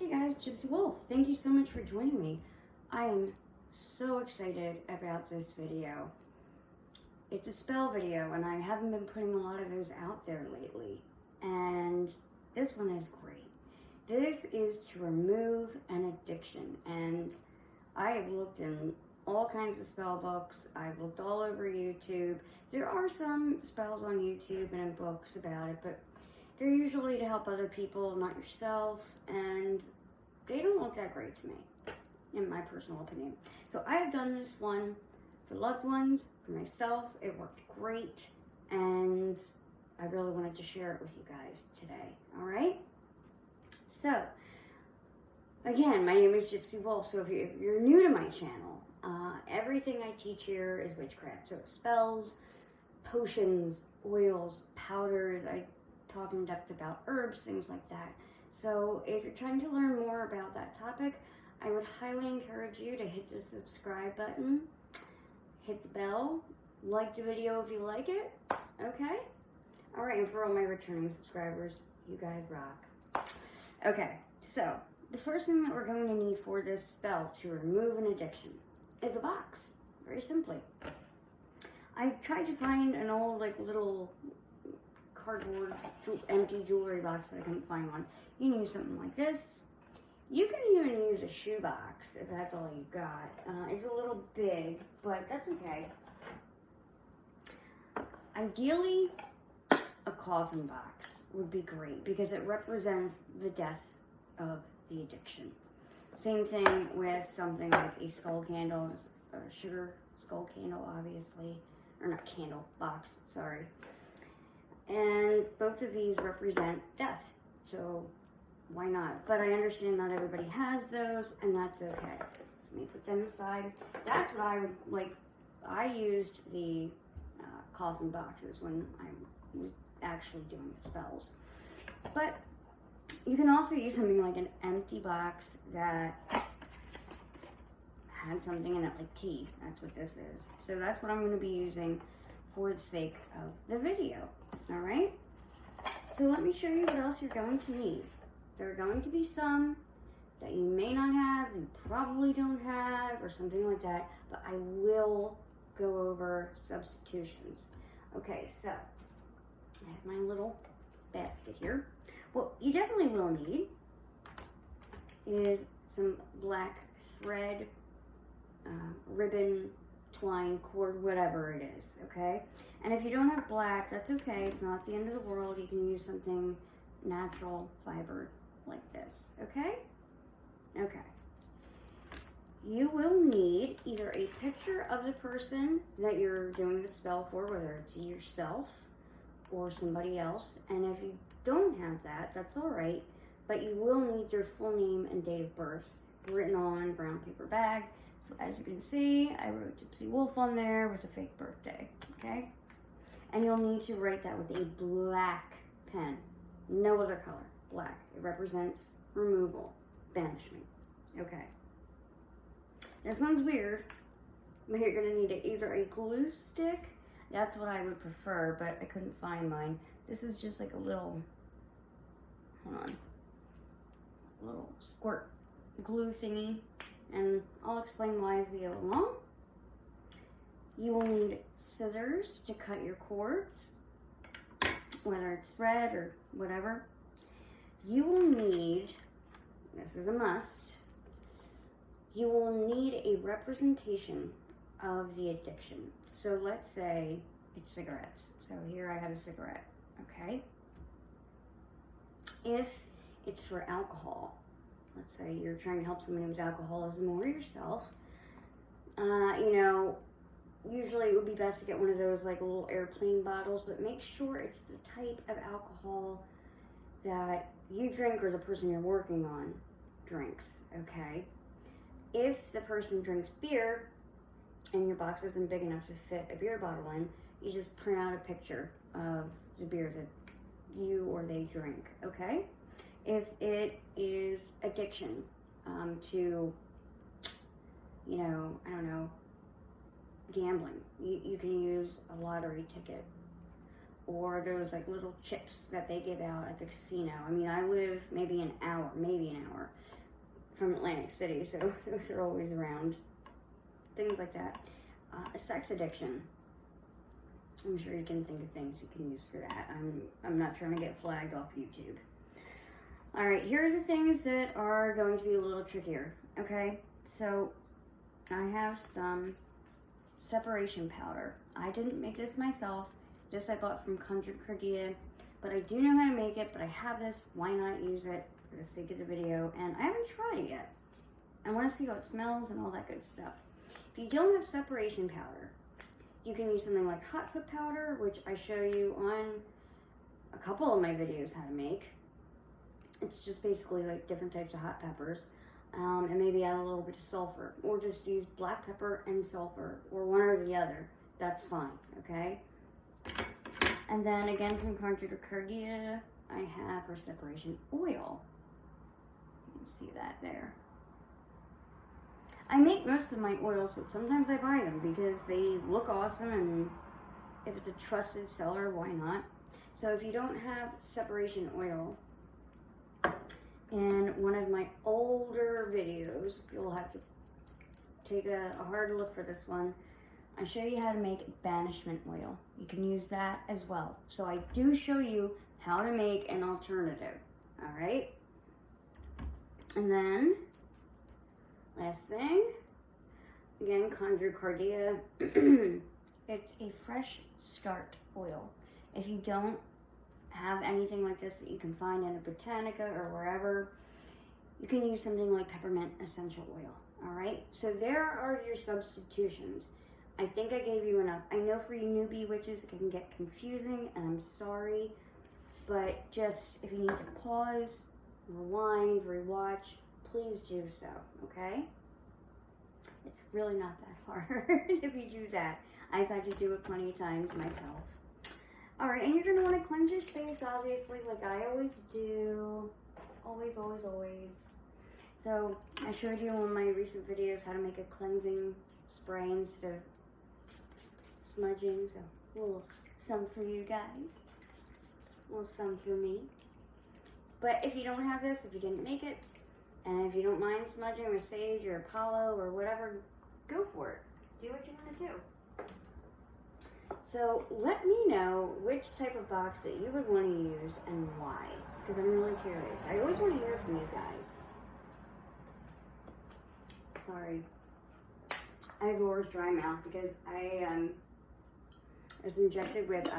Hey guys, Gypsy Wolf. Thank you so much for joining me. I am so excited about this video. It's a spell video and I haven't been putting a lot of those out there lately. And this one is great. This is to remove an addiction. And I have looked in all kinds of spell books. I've looked all over YouTube. There are some spells on YouTube and in books about it, but they're usually to help other people, not yourself, and they don't look that great to me, in my personal opinion. So I have done this one for loved ones, for myself. It worked great, and I really wanted to share it with you guys today, all right? So, again, my name is Gypsy Wolf, so if you're new to my channel, everything I teach here is witchcraft. So spells, potions, oils, powders, I talk in depth about herbs, things like that. So if you're trying to learn more about that topic, I would highly encourage you to hit the subscribe button, hit the bell, like the video if you like it, okay? All right, and for all my returning subscribers, you guys rock. Okay, so the first thing that we're going to need for this spell to remove an addiction is a box, very simply. I tried to find an old, little cardboard empty jewelry box, but I couldn't find one. You can use something like this. You can even use a shoe box if that's all you got. It's a little big, but that's okay. Ideally, a coffin box would be great because it represents the death of the addiction. Same thing with something like a skull candle, a sugar skull candle, obviously, or not candle, box, sorry. And both of these represent death, so why not? But I understand not everybody has those, and that's okay. So let me put them aside. That's what I would like. I used the coffin boxes when I was actually doing the spells. But you can also use something like an empty box that had something in it, like tea. That's what this is. So that's what I'm going to be using for the sake of the video. All right, so let me show you what else you're going to need. There are going to be some that you may not have, you probably don't have, or something like that, but I will go over substitutions. Okay, so I have my little basket here. What you definitely will need is some black thread, ribbon, twine, cord, whatever it is, okay? And if you don't have black, that's okay. It's not the end of the world. You can use something natural fiber like this, okay? Okay. You will need either a picture of the person that you're doing the spell for, whether it's yourself or somebody else. And if you don't have that, that's all right. But you will need their full name and date of birth written on a brown paper bag. So as you can see, I wrote Gypsy Wolf on there with a fake birthday, okay? And you'll need to write that with a black pen, no other color, black. It represents removal, banishment, okay? That sounds weird, but you're gonna need either a glue stick, that's what I would prefer, but I couldn't find mine. This is just like a little, hold on, a little squirt glue thingy. And I'll explain why as we go along. You will need scissors to cut your cords, whether it's thread or whatever. You will need, this is a must, you will need a representation of the addiction. So let's say it's cigarettes. So here I have a cigarette, okay? If it's for alcohol, let's say you're trying to help somebody with alcoholism or yourself, usually it would be best to get one of those like little airplane bottles, but make sure it's the type of alcohol that you drink or the person you're working on drinks, okay? If the person drinks beer and your box isn't big enough to fit a beer bottle in, you just print out a picture of the beer that you or they drink, okay? If it is addiction to, gambling, you can use a lottery ticket or those like little chips that they give out at the casino. I mean, I live maybe an hour from Atlantic City, so those are always around. Things like that. A sex addiction. I'm sure you can think of things you can use for that. I'm not trying to get flagged off YouTube. All right, here are the things that are going to be a little trickier, okay? So I have some separation powder. I didn't make this myself. This I bought from Chant, but I do know how to make it, but I have this. Why not use it for the sake of the video? And I haven't tried it yet. I want to see how it smells and all that good stuff. If you don't have separation powder, you can use something like hot foot powder, which I show you on a couple of my videos how to make. It's just basically like different types of hot peppers, and maybe add a little bit of sulfur, or just use black pepper and sulfur, or one or the other. That's fine, okay? And then again from Chant, I have her separation oil. You can see that there. I make most of my oils, but sometimes I buy them because they look awesome, and if it's a trusted seller, why not? So if you don't have separation oil, in one of my older videos, you'll have to take a hard look for this one. I show you how to make banishment oil. You can use that as well. So I do show you how to make an alternative, all right? And then, last thing, again, Chant. It's a fresh start oil. If you don't have anything like this that you can find in a Botanica or wherever, you can use something like peppermint essential oil, all right? So there are your substitutions. I think I gave you enough. I know for you newbie witches, it can get confusing, and I'm sorry, but just if you need to pause, rewind, rewatch, please do so, okay? It's really not that hard if you do that. I've had to do it plenty of times myself. All right, and you're gonna wanna cleanse your space, obviously, like I always do. Always, always, always. So I showed you in one of my recent videos how to make a cleansing spray instead of smudging. So a little some for you guys, a little some for me. But if you don't have this, if you didn't make it, and if you don't mind smudging with sage or Apollo or whatever, go for it. Do what you want to do. So let me know which type of box that you would want to use and why, because I'm really curious. I always want to hear from you guys. Sorry, I have Laura's dry mouth because I was injected with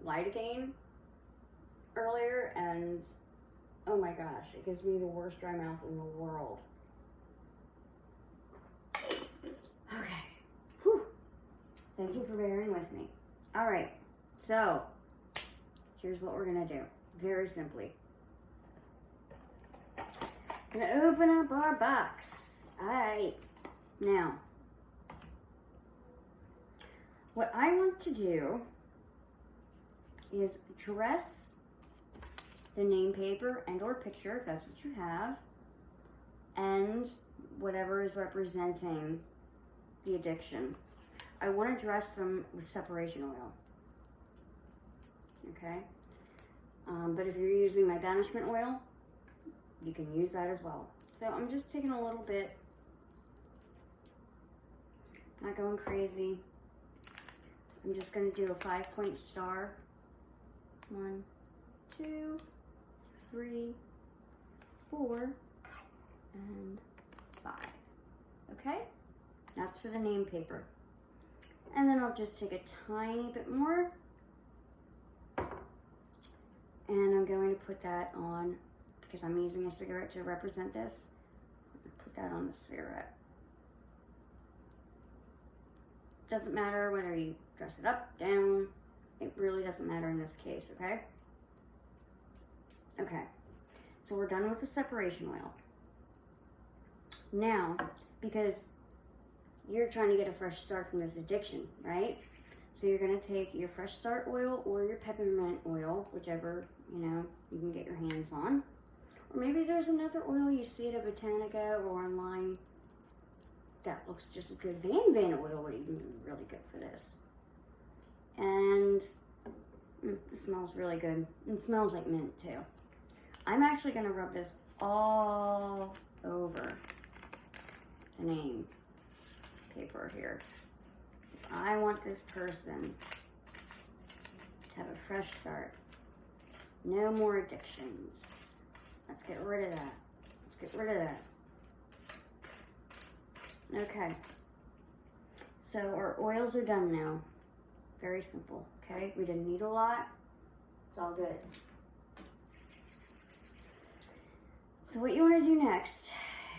lidocaine earlier, and oh my gosh, it gives me the worst dry mouth in the world. Okay, whew. Thank you for bearing with me. All right, so here's what we're gonna do, very simply. Gonna open up our box. All right, now, what I want to do is dress the name paper and or picture, if that's what you have, and whatever is representing the addiction. I want to dress them with separation oil, okay? But if you're using my banishment oil, you can use that as well. So I'm just taking a little bit, not going crazy. I'm just going to do a 5-point star. 1, 2, 3, 4, and 5. Okay? That's for the name paper. And then I'll just take a tiny bit more, and I'm going to put that on, because I'm using a cigarette to represent this, put that on the cigarette. Doesn't matter whether you dress it up, down, it really doesn't matter in this case, okay? Okay, so we're done with the separation oil. Now, because you're trying to get a fresh start from this addiction, right? So you're gonna take your fresh start oil or your peppermint oil, whichever, you know, you can get your hands on. Or maybe there's another oil you see at a Botanica or online that looks just as good. Van oil would even be really good for this. And It smells really good. It smells like mint too. I'm actually going to rub this all over the name paper here. I want this person to have a fresh start. No more addictions. Let's get rid of that. Let's get rid of that. Okay. So our oils are done now. Very simple, okay? We didn't need a lot. It's all good. So what you want to do next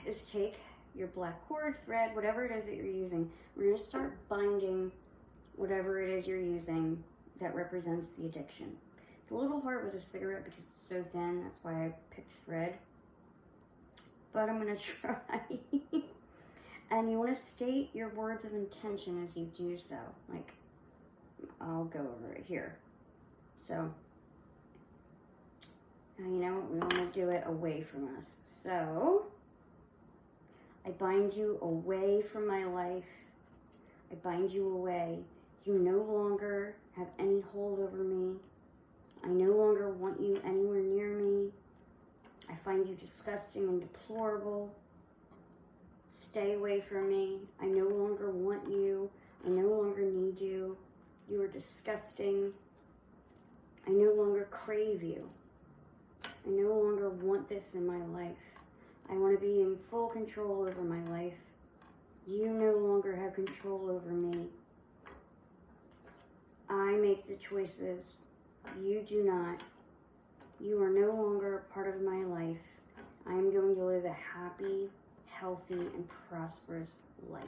is take your black cord, thread, whatever it is that you're using. We're going to start binding whatever it is you're using that represents the addiction. It's a little hard with a cigarette because it's so thin. That's why I picked thread. But I'm going to try. And you want to state your words of intention as you do so. Like, I'll go over it here. So, now you know what? We want to do it away from us. So, I bind you away from my life. I bind you away. You no longer have any hold over me. I no longer want you anywhere near me. I find you disgusting and deplorable. Stay away from me. I no longer want you. I no longer need you. You are disgusting. I no longer crave you. I no longer want this in my life. I want to be in full control over my life. You no longer have control over me. I make the choices. You do not. You are no longer a part of my life. I am going to live a happy, healthy, and prosperous life.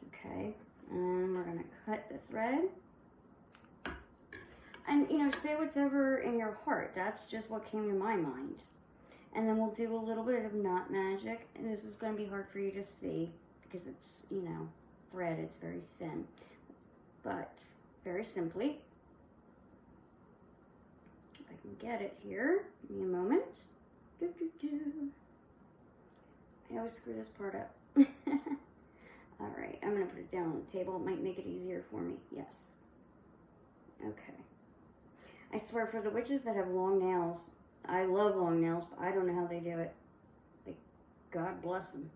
Okay, and we're going to cut the thread. And, you know, say whatever in your heart. That's just what came to my mind. And then we'll do a little bit of knot magic. And this is going to be hard for you to see because it's, you know, thread. It's very thin. But very simply, if I can get it here. Give me a moment. I always screw this part up. All right, I'm going to put it down on the table. It might make it easier for me. Yes. Okay. I swear, for the witches that have long nails, I love long nails, but I don't know how they do it. Like, God bless them.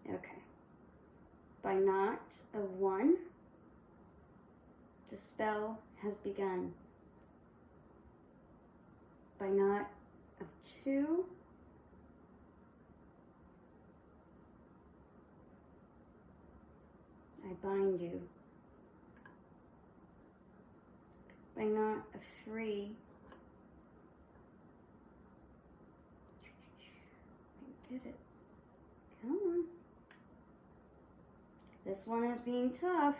Okay. By knot of 1, the spell has begun. By knot of 2, I bind you. By knot of 3, I did it. Come on. This one is being tough.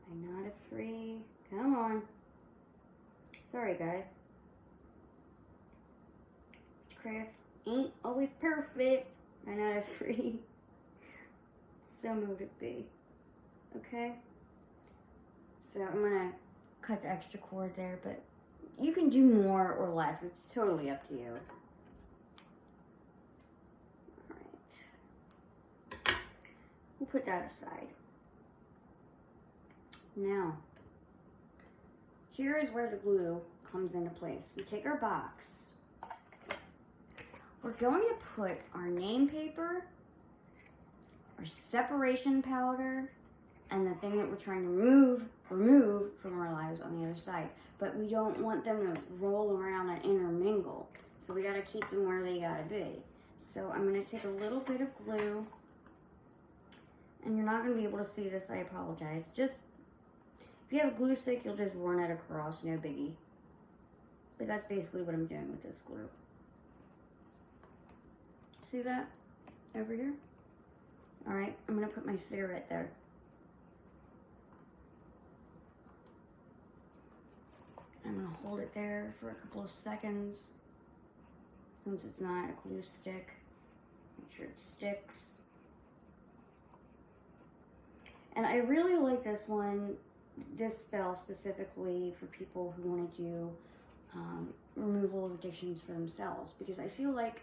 By knot of 3, come on. Sorry, guys. Witchcraft ain't always perfect. By knot of 3. So would it be. Okay? So I'm going to cut the extra cord there, but you can do more or less. It's totally up to you. Alright. We'll put that aside. Now, here is where the glue comes into place. We take our box. We're going to put our name paper, our separation powder, and the thing that we're trying to remove from our lives on the other side. But we don't want them to roll around and intermingle. So we gotta keep them where they gotta be. So I'm gonna take a little bit of glue, and you're not gonna be able to see this, I apologize. Just, if you have a glue stick, you'll just run it across, no biggie. But that's basically what I'm doing with this glue. See that over here? All right, I'm gonna put my cigarette there. I'm gonna hold it there for a couple of seconds. Since it's not a glue stick, make sure it sticks. And I really like this one, this spell specifically for people who wanna do removal of addictions for themselves, because I feel like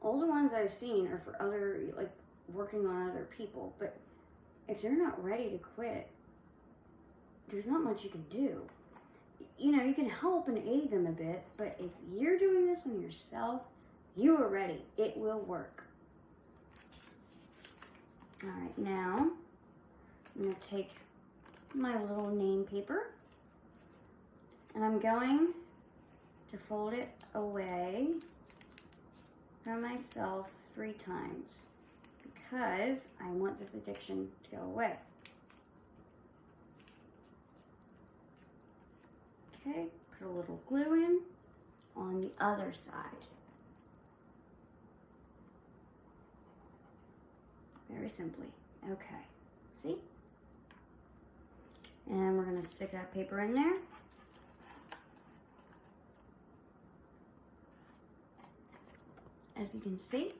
all the ones I've seen are for other, like, working on other people. But if they're not ready to quit, there's not much you can do. You know, you can help and aid them a bit, but if you're doing this on yourself, you are ready. It will work. All right, now I'm going to take my little name paper and I'm going to fold it away from myself 3 times because I want this addiction to go away. Okay, put a little glue in on the other side. Very simply. Okay, see? And we're going to stick that paper in there. As you can see,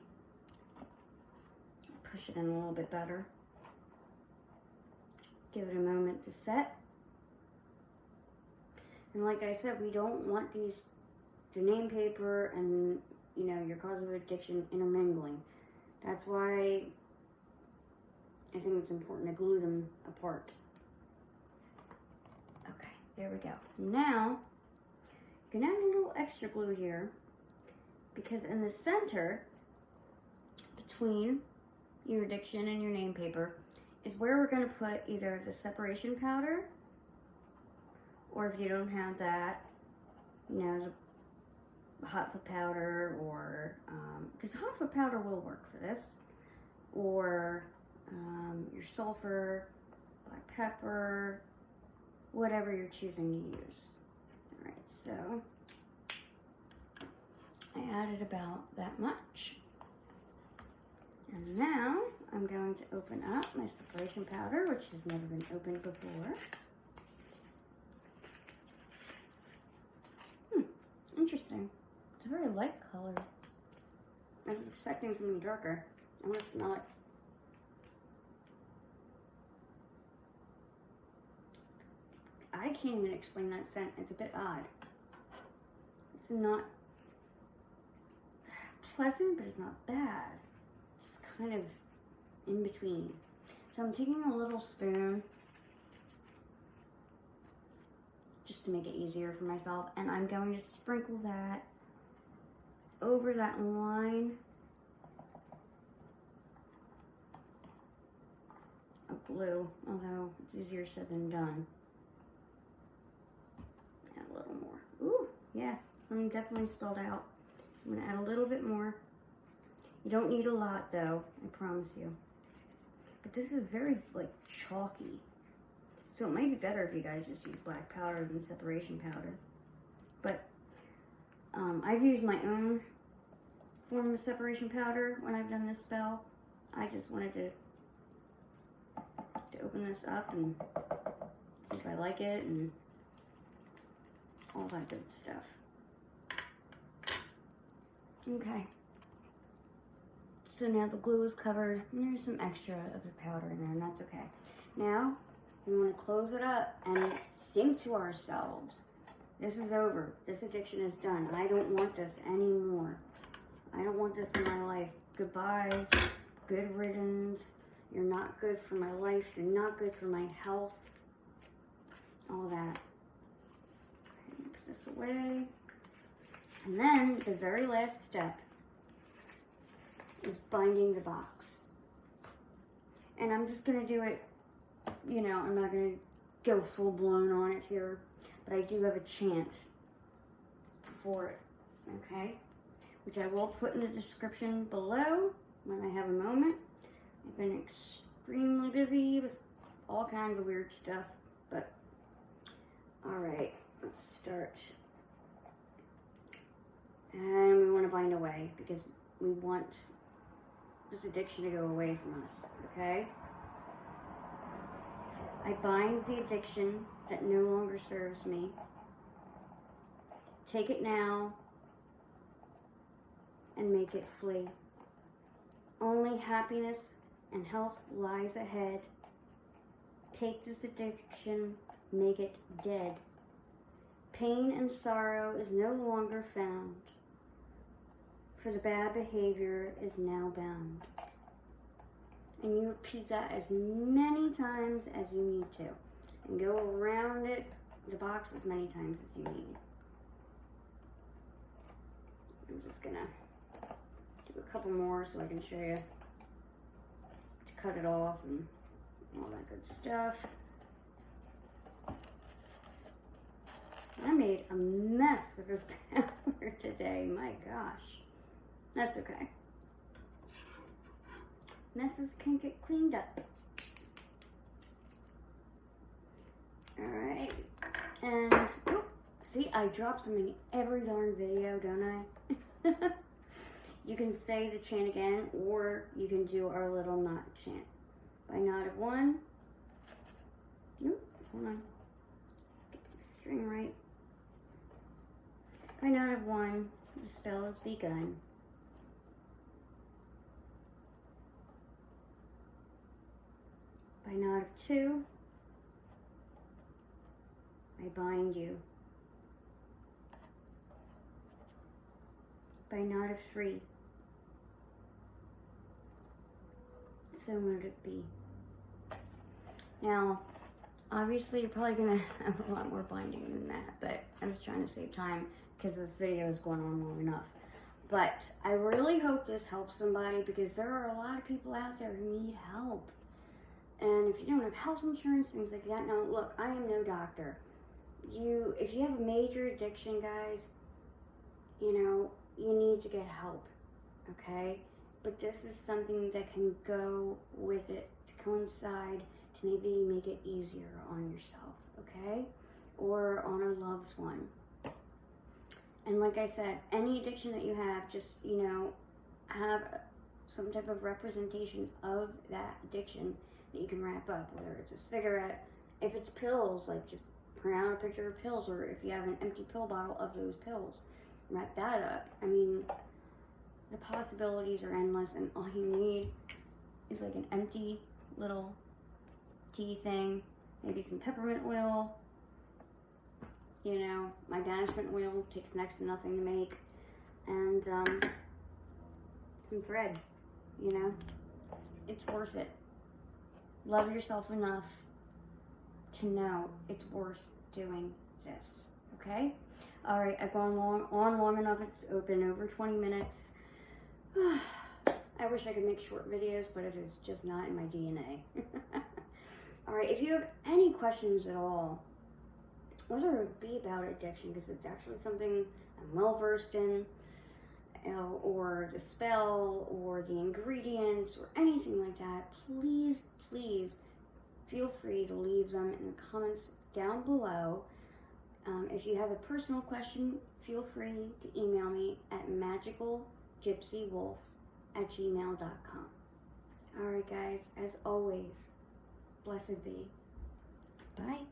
push it in a little bit better. Give it a moment to set. And like I said, we don't want the name paper and, you know, your cause of addiction intermingling. That's why I think it's important to glue them apart. Okay, there we go. Now, you can add a little extra glue here because in the center between your addiction and your name paper is where we're going to put either the separation powder, or if you don't have that, you know, the hot foot powder, or because hot foot powder will work for this, or your sulfur, black pepper, whatever you're choosing to use. All right, so I added about that much. And now I'm going to open up my separation powder, which has never been opened before. Interesting. It's a very light color. I was expecting something darker. I want to smell it. I can't even explain that scent. It's a bit odd. It's not pleasant, but it's not bad. It's just kind of in between. So I'm taking a little spoon just to make it easier for myself, and I'm going to sprinkle that over that line of glue, although it's easier said than done. Add a little more. Ooh, yeah, something definitely spilled out. So I'm going to add a little bit more. You don't need a lot though, I promise you. But this is very like chalky. So it might be better if you guys just use black powder than separation powder. But I've used my own form of separation powder when I've done this spell. I just wanted to open this up and see if I like it and all that good stuff. Okay. So now the glue is covered, and there's some extra of the powder in there, and that's okay. Now, we want to close it up and think to ourselves, this is over. This addiction is done. I don't want this anymore. I don't want this in my life. Goodbye. Good riddance. You're not good for my life. You're not good for my health. All that. Okay, put this away. And then the very last step is binding the box. And I'm just going to do it, you know, I'm not going to go full blown on it here, but I do have a chant for it, okay? Which I will put in the description below when I have a moment. I've been extremely busy with all kinds of weird stuff, but all right, let's start. And we want to bind away because we want this addiction to go away from us, okay? I bind the addiction that no longer serves me. Take it now and make it flee. Only happiness and health lies ahead. Take this addiction, make it dead. Pain and sorrow is no longer found, for the bad behavior is now bound. And you repeat that as many times as you need to. And go around the box as many times as you need. I'm just gonna do a couple more so I can show you to cut it off and all that good stuff. I made a mess with this powder today. My gosh. That's okay. Messes can get cleaned up. Alright. And, oh, see, I drop something every darn video, don't I? You can say the chant again, or you can do our little knot chant. By knot of 1. Nope, hold on. Get the string right. By knot of 1, the spell has begun. By knot of 2, I bind you. By knot of 3, so let it be. Now, obviously you're probably gonna have a lot more binding than that, but I was trying to save time because this video is going on long enough. But I really hope this helps somebody, because there are a lot of people out there who need help. And if you don't have health insurance, things like that, now look, I am no doctor. If you have a major addiction, guys, you know, you need to get help, okay? But this is something that can go with it to coincide to maybe make it easier on yourself, okay? Or on a loved one. And like I said, any addiction that you have, just, you know, have some type of representation of that addiction that you can wrap up, whether it's a cigarette, if it's pills, like just print out a picture of pills, or if you have an empty pill bottle of those pills, wrap that up. I mean, the possibilities are endless, and all you need is like an empty little tea thing, maybe some peppermint oil. You know, my banishment oil takes next to nothing to make, and some thread, you know, it's worth it. Love yourself enough to know it's worth doing this, okay? All right, I've gone long enough. It's been over 20 minutes. I wish I could make short videos, but it is just not in my DNA. All right, if you have any questions at all, whether it be about addiction, because it's actually something I'm well versed in, or the spell, or the ingredients, or anything like that, please feel free to leave them in the comments down below. If you have a personal question, feel free to email me at magicalgypsywolf@gmail.com. Alright guys, as always, blessed be. Bye.